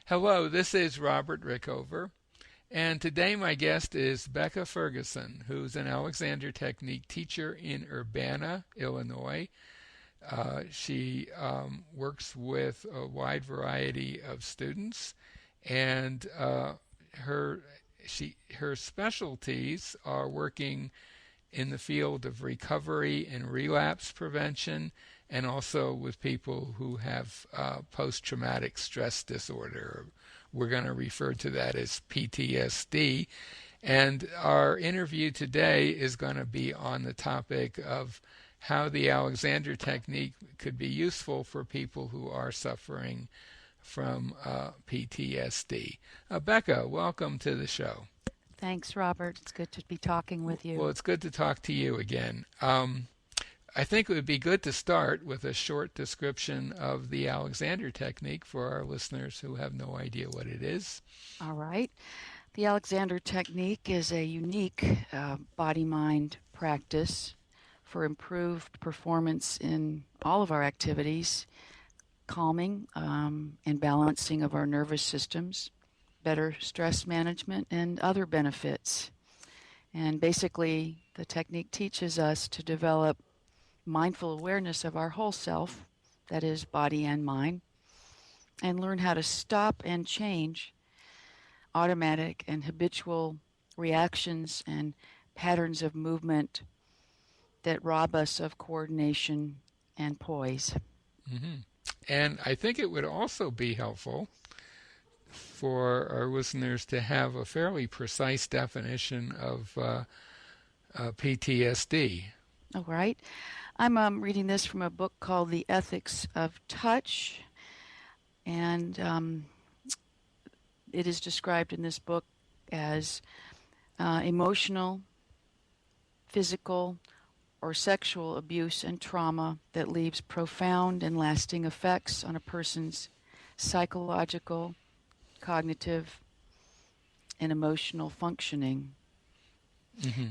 Hello, this is Robert Rickover, and today my guest is Becca Ferguson, who's an Alexander Technique teacher in Urbana, Illinois. She works with a wide variety of students, and her her specialties are working in the field of recovery and relapse prevention, and also with people who have post-traumatic stress disorder. We're going to refer to that as PTSD. And our interview today is going to be on the topic of how the Alexander Technique could be useful for people who are suffering from PTSD. Becca, welcome to the show. Thanks, Robert. It's good to be talking with Well, you. it's good to talk to you again. I think it would be good to start with a short description of the Alexander Technique for our listeners who have no idea what it is. All right. The Alexander Technique is a unique body-mind practice for improved performance in all of our activities, calming and balancing of our nervous systems, better stress management, and other benefits. And basically, the technique teaches us to develop mindful awareness of our whole self, that is, body and mind, and learn how to stop and change automatic and habitual reactions and patterns of movement that rob us of coordination and poise. hmm And I think it would also be helpful for our listeners to have a fairly precise definition of PTSD. All right. I'm reading this from a book called The Ethics of Touch, and it is described in this book as emotional, physical, or sexual abuse and trauma that leaves profound and lasting effects on a person's psychological, cognitive, and emotional functioning. hmm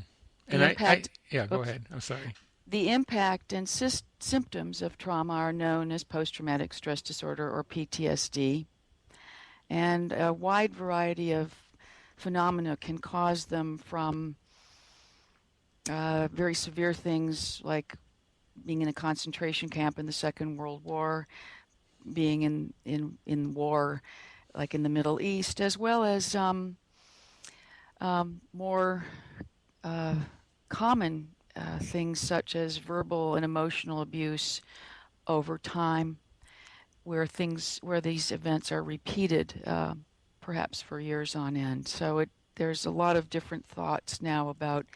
The And impact, yeah, go oops, ahead. I'm sorry. the impact and symptoms of trauma are known as post-traumatic stress disorder or PTSD, and a wide variety of phenomena can cause them from very severe things like being in a concentration camp in the Second World War, being in war like in the Middle East, as well as more uh, common things such as verbal and emotional abuse over time, where these events are repeated, perhaps for years on end. So there's a lot of different thoughts now about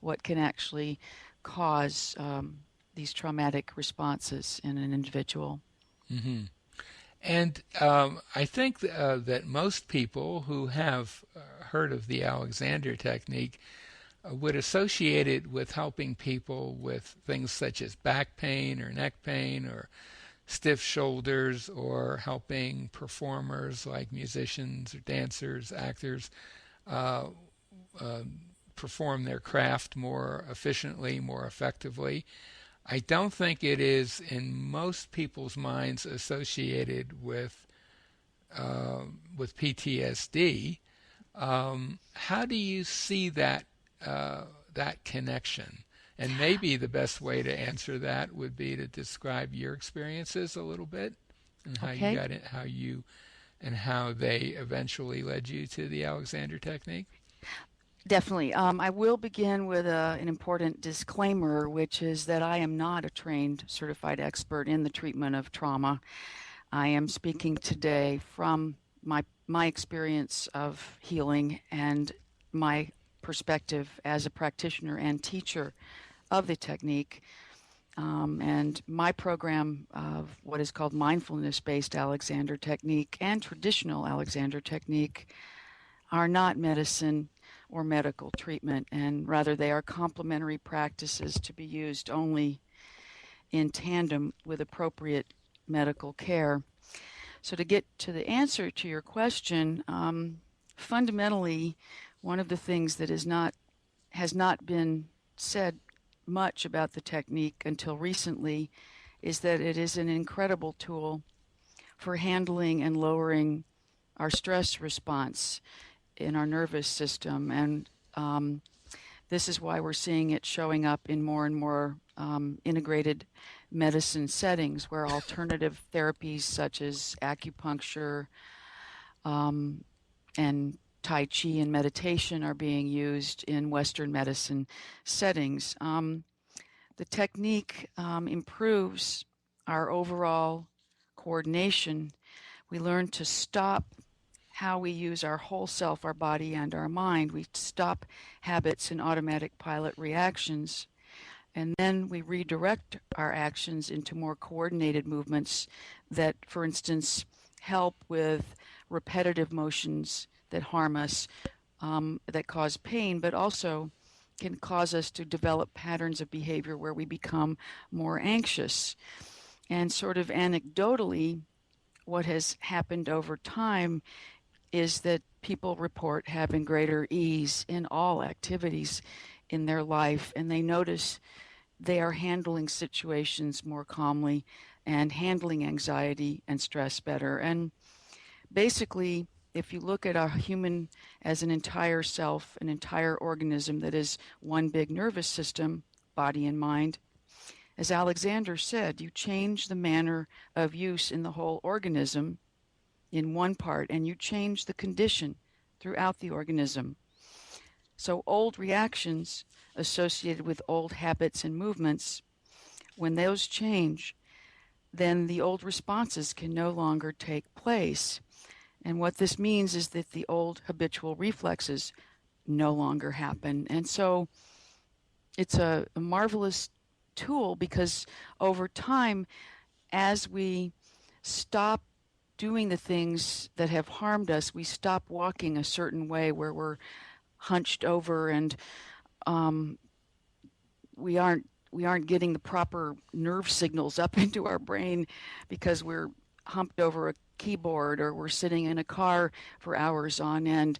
what can actually cause these traumatic responses in an individual. hmm And I think that most people who have heard of the Alexander Technique would associate it with helping people with things such as back pain or neck pain or stiff shoulders, or helping performers like musicians or dancers, actors, uh, uh, perform their craft more efficiently, more effectively. I don't think it is in most people's minds associated with PTSD. How do you see that connection? And maybe the best way to answer that would be to describe your experiences a little bit and how you Okay? got it, how they eventually led you to the Alexander Technique. Definitely. I will begin with an important disclaimer, which is that I am not a trained certified expert in the treatment of trauma. I am speaking today from my experience of healing and my perspective as a practitioner and teacher of the technique. And my program of what is called mindfulness-based Alexander Technique and traditional Alexander Technique are not medicine or medical treatment, and rather they are complementary practices to be used only in tandem with appropriate medical care. So to get to the answer to your question, fundamentally, one of the things that has not been said much about the technique until recently is that it is an incredible tool for handling and lowering our stress response in our nervous system. And this is why we're seeing it showing up in more and more integrated medicine settings where alternative therapies such as acupuncture and Tai Chi and meditation are being used in Western medicine settings. The technique improves our overall coordination. We learn to stop how we use our whole self, our body, and our mind. We stop habits and automatic pilot reactions, and then we redirect our actions into more coordinated movements that, for instance, help with repetitive motions that harm us, that cause pain, but also can cause us to develop patterns of behavior where we become more anxious. And sort of anecdotally, what has happened over time is that people report having greater ease in all activities in their life, and they notice they are handling situations more calmly and handling anxiety and stress better. And basically, if you look at a human as an entire self, an entire organism that is one big nervous system, body and mind, as Alexander said, you change the manner of use in the whole organism in one part, and you change the condition throughout the organism. So old reactions associated with old habits and movements, when those change, then the old responses can no longer take place. And what this means is that the old habitual reflexes no longer happen. And so it's a marvelous tool because over time, as we stop doing the things that have harmed us, we stop walking a certain way where we're hunched over and um, we aren't getting the proper nerve signals up into our brain because we're humped over a keyboard or we're sitting in a car for hours on end,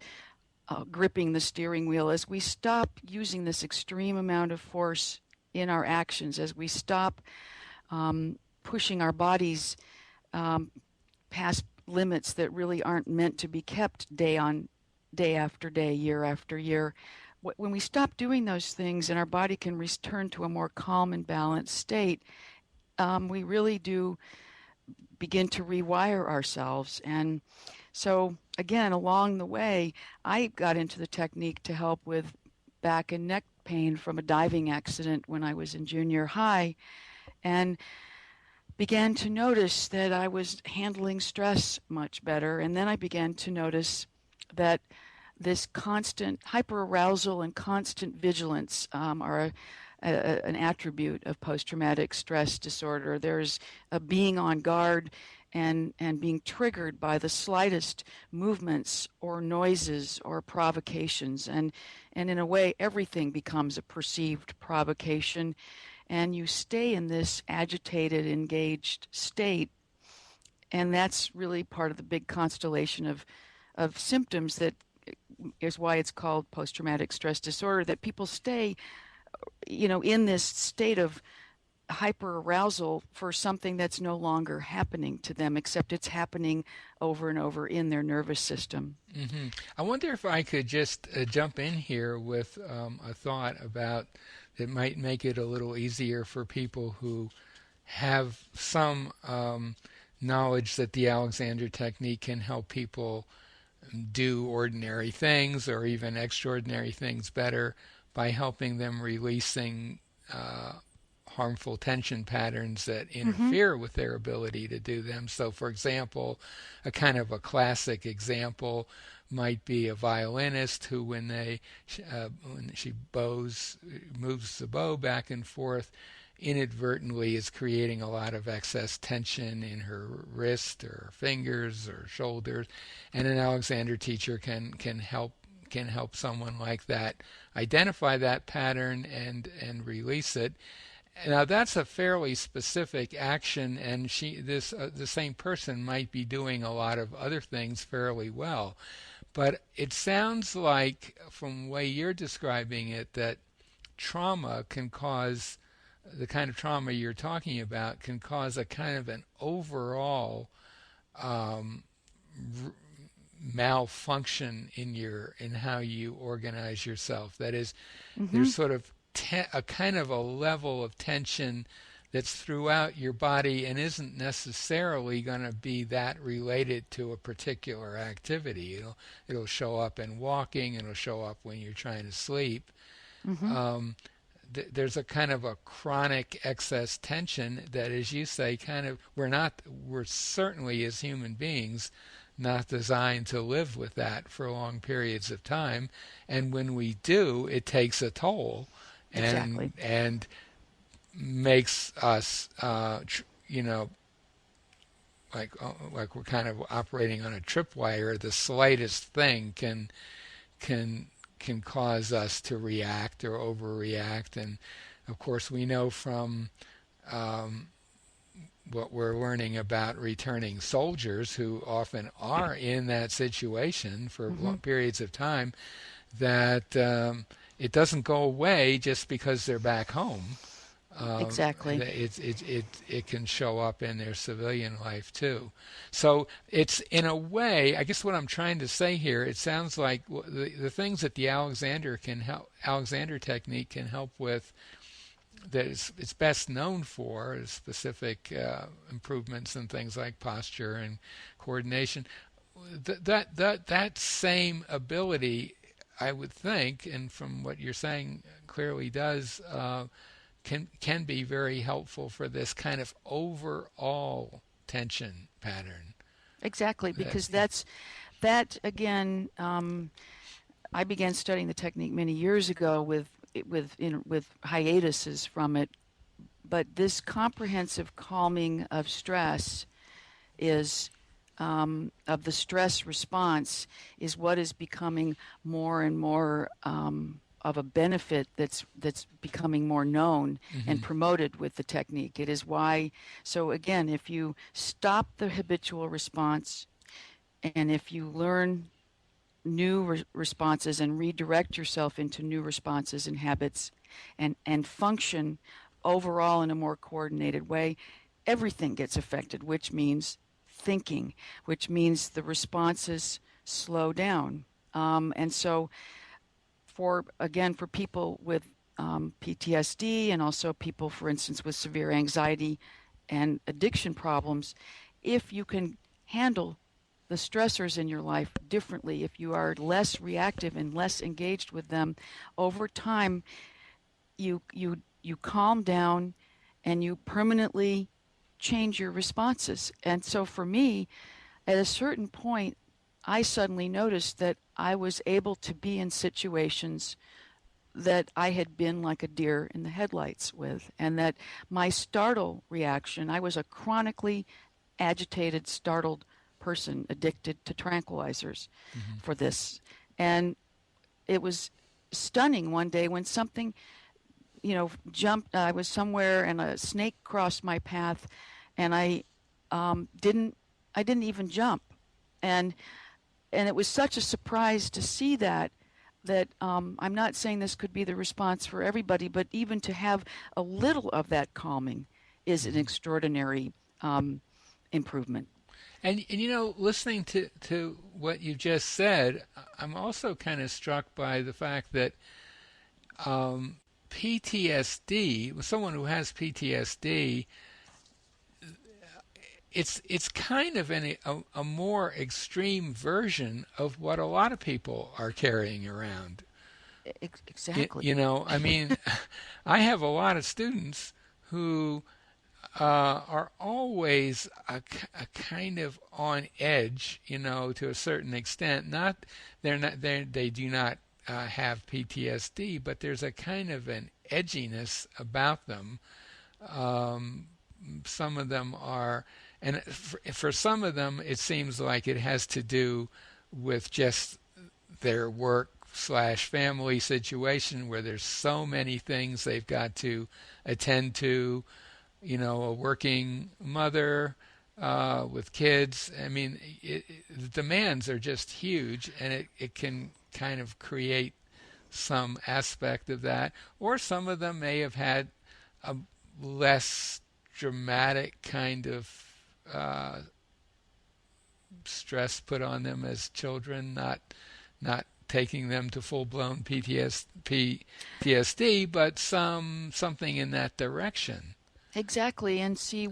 gripping the steering wheel. As we stop using this extreme amount of force in our actions, as we stop pushing our bodies past limits that really aren't meant to be kept day after day, year after year, when we stop doing those things and our body can return to a more calm and balanced state, we really do begin to rewire ourselves. And so, again, along the way, I got into the technique to help with back and neck pain from a diving accident when I was in junior high, and began to notice that I was handling stress much better. And then I began to notice that this constant hyperarousal and constant vigilance are an attribute of post-traumatic stress disorder. There's a being on guard and being triggered by the slightest movements or noises or provocations. And in a way, everything becomes a perceived provocation. And you stay in this agitated, engaged state. And that's really part of the big constellation of symptoms that is why it's called post-traumatic stress disorder, that people stay, in this state of hyperarousal for something that's no longer happening to them, except it's happening over and over in their nervous system. Mm-hmm. I wonder if I could just jump in here with a thought about that might make it a little easier for people who have some knowledge that the Alexander technique can help people do ordinary things or even extraordinary things better by helping them releasing harmful tension patterns that interfere with their ability to do them. So, for example, a kind of a classic example might be a violinist who, when she moves the bow back and forth, inadvertently is creating a lot of excess tension in her wrist or her fingers or shoulders, and an Alexander teacher can help someone like that identify that pattern and release it. Now that's a fairly specific action, and the same person might be doing a lot of other things fairly well. But it sounds like, from the way you're describing it, that trauma can cause, the kind of trauma you're talking about can cause a kind of an overall malfunction in how you organize yourself. That is, Hmm. there's sort of a kind of a level of tension that's throughout your body and isn't necessarily going to be that related to a particular activity. It'll show up in walking. It'll show up when you're trying to sleep. Hmm. Um, there's a kind of a chronic excess tension that, as you say, kind of we're certainly as human beings not designed to live with that for long periods of time, and when we do, it takes a toll, Exactly. and makes us, like we're kind of operating on a tripwire. The slightest thing can can cause us to react or overreact. And of course, we know from um, what we're learning about returning soldiers who often are in that situation for Hmm. long periods of time that it doesn't go away just because they're back home. Exactly. It can show up in their civilian life too. So it's, in a way, I guess what I'm trying to say here, it sounds like the things that the Alexander technique can help with, that it's best known for, is specific improvements in things like posture and coordination. That same ability, I would think, and from what you're saying, clearly does. Can be very helpful for this kind of overall tension pattern. Exactly, That, because that again. I began studying the technique many years ago with hiatuses from it. But this comprehensive calming of stress is of the stress response is what is becoming more and more of a benefit that's becoming more known and hmm promoted with the technique. It is why. So again, if you stop the habitual response and if you learn new responses and redirect yourself into new responses and habits and function overall in a more coordinated way, everything gets affected, which means thinking, which means the responses slow down. And so for people with PTSD and also people, for instance, with severe anxiety and addiction problems, if you can handle the stressors in your life differently, if you are less reactive and less engaged with them, over time you calm down and you permanently change your responses. And so for me, at a certain point, I suddenly noticed that I was able to be in situations that I had been like a deer in the headlights with, and that my startle reaction, I was a chronically agitated, startled person addicted to tranquilizers hmm for this. And it was stunning one day when something, jumped. I was somewhere and a snake crossed my path, and didn't. I didn't even jump, and it was such a surprise to see that I'm not saying this could be the response for everybody, but even to have a little of that calming is an hmm extraordinary um, improvement. listening to what you just said, I'm also kind of struck by the fact that um, PTSD, someone who has PTSD, it's kind of a more extreme version of what a lot of people are carrying around. Exactly. I mean, I have a lot of students who are always a kind of on edge, to a certain extent. They do not have PTSD, but there's a kind of an edginess about them. Um, some of them are, and for some of them, it seems like it has to do with just their work slash family situation where there's so many things they've got to attend to, a working mother with kids. I mean, the demands are just huge, and it can kind of create some aspect of that. Or some of them may have had a less dramatic kind of uh, stress put on them as children, not taking them to full-blown PTSD, but something in that direction. Exactly. And see,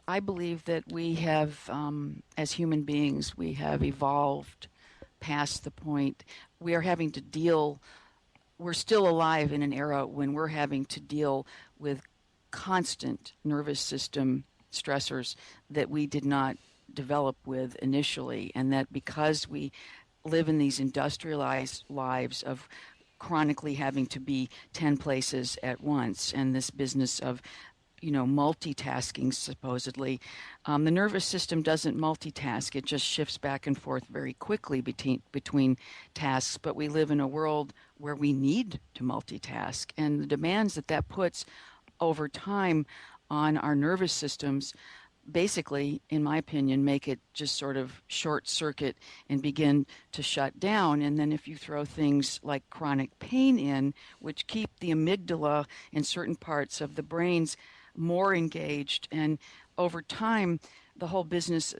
I believe that we have, as human beings, we have evolved past the point. We are having to deal, we're still alive in an era when we're having to deal with constant nervous system stressors that we did not develop with initially. And that because we live in these industrialized lives of chronically having to be 10 places at once, and this business of multitasking supposedly. The nervous system doesn't multitask. It just shifts back and forth very quickly between tasks. But we live in a world where we need to multitask. And the demands that puts over time on our nervous systems basically, in my opinion, make it just sort of short circuit and begin to shut down. And then if you throw things like chronic pain in, which keep the amygdala and certain parts of the brains more engaged, and over time, the whole business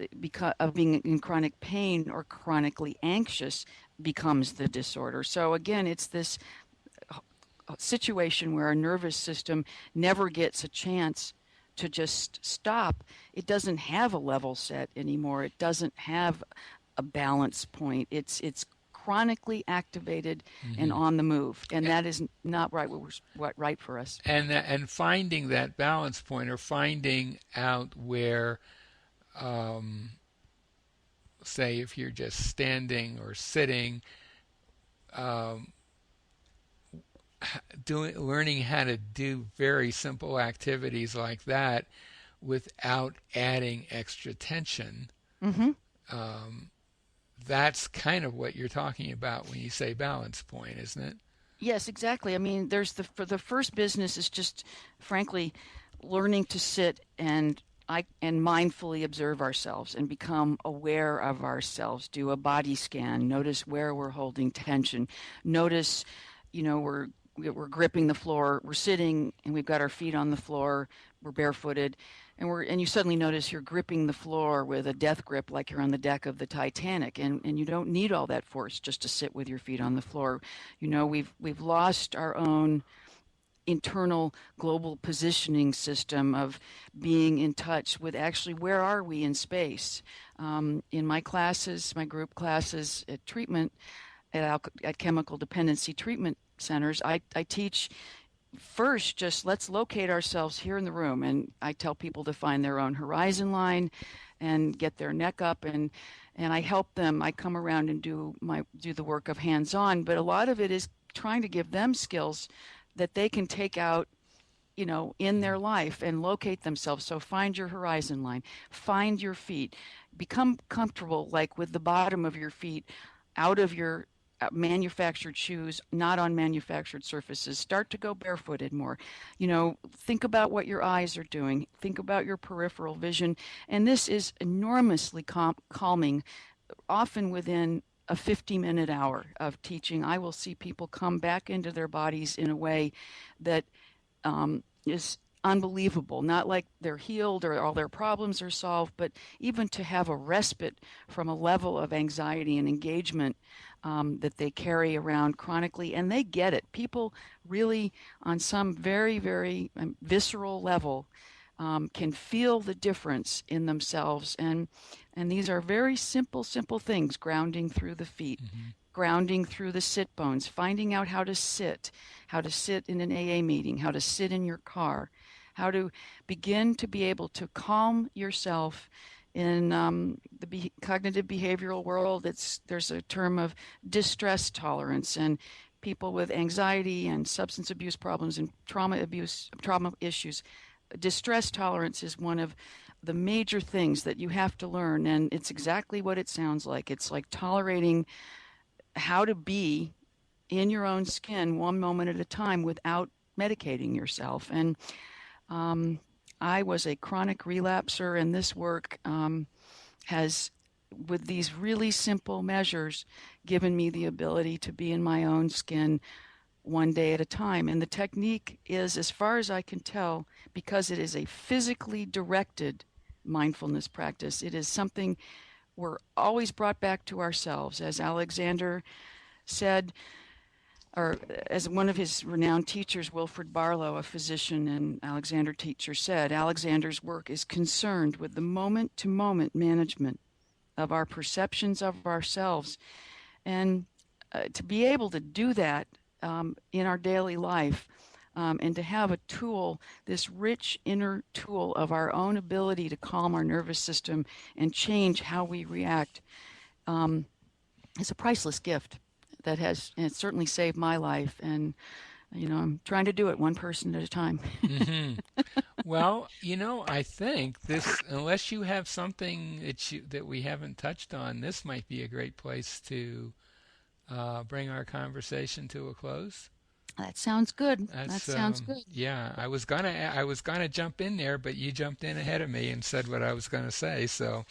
of being in chronic pain or chronically anxious becomes the disorder. So again, it's this situation where our nervous system never gets a chance to just stop. It doesn't have a level set anymore. It doesn't have a balance point. It's chronically activated and Mm-hmm. on the move, and that is not right for us. And finding that balance point, or finding out where, um, say, if you're just standing or sitting, um, learning how to do very simple activities like that without adding extra tension. Mm-hmm. Um, that's kind of what you're talking about when you say balance point, isn't it? Yes, exactly. I mean, for the first business is just, frankly, learning to sit and mindfully observe ourselves and become aware of ourselves. Do a body scan. Notice where we're holding tension. Notice, we're gripping the floor. We're sitting and we've got our feet on the floor. We're barefooted, and you suddenly notice you're gripping the floor with a death grip like you're on the deck of the Titanic, and you don't need all that force just to sit with your feet on the floor. We've lost our own internal global positioning system of being in touch with actually where are we in space. In my classes, my group classes at treatment at chemical dependency treatment centers, I teach first just let's locate ourselves here in the room, and I tell people to find their own horizon line and get their neck up, and I help them. I come around and do the work of hands-on, but a lot of it is trying to give them skills that they can take out in their life and locate themselves. So find your horizon line, find your feet, become comfortable like with the bottom of your feet out of your manufactured shoes, not on manufactured surfaces. Start to go barefooted more. Think about what your eyes are doing. Think about your peripheral vision. And this is enormously calming, often within a 50-minute hour of teaching. I will see people come back into their bodies in a way that is unbelievable. Not like they're healed or all their problems are solved, but even to have a respite from a level of anxiety and engagement that they carry around chronically, and they get it. People really, on some very, very visceral level, can feel the difference in themselves, and these are very simple things: grounding through the feet, Mm-hmm. grounding through the sit bones, finding out how to sit in an AA meeting, how to sit in your car, how to begin to be able to calm yourself. In the cognitive behavioral world, there's a term of distress tolerance, and people with anxiety and substance abuse problems and trauma issues, distress tolerance is one of the major things that you have to learn, and it's exactly what it sounds like. It's like tolerating how to be in your own skin one moment at a time without medicating yourself. And I was a chronic relapser, and this work has, with these really simple measures, given me the ability to be in my own skin one day at a time. And the technique is, as far as I can tell, because it is a physically directed mindfulness practice, it is something we're always brought back to ourselves. As Alexander said, or as one of his renowned teachers, Wilfred Barlow, a physician and Alexander teacher, said, Alexander's work is concerned with the moment to moment management of our perceptions of ourselves. And to be able to do that in our daily life, and to have a tool, this rich inner tool of our own ability to calm our nervous system and change how we react, um, is a priceless gift that has, and it's certainly saved my life. And I'm trying to do it one person at a time. Hmm. Well, I think this, unless you have something that we haven't touched on, this might be a great place to bring our conversation to a close. That sounds good. That That's sounds good. yeah. I was gonna jump in there, but you jumped in ahead of me and said what I was gonna say. So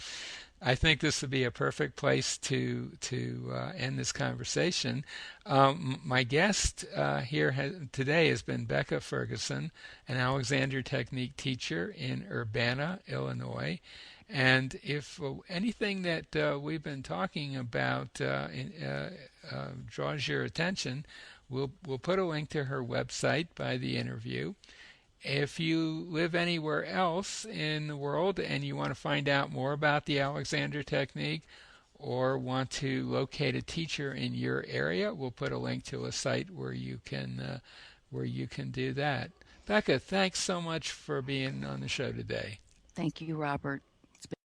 I think this would be a perfect place to end this conversation. My guest today has been Becca Ferguson, an Alexander Technique teacher in Urbana, Illinois. And if anything that we've been talking about draws your attention, we'll put a link to her website by the interview. If you live anywhere else in the world and you want to find out more about the Alexander Technique or want to locate a teacher in your area, we'll put a link to a site where you can do that. Becca, thanks so much for being on the show today. Thank you, Robert.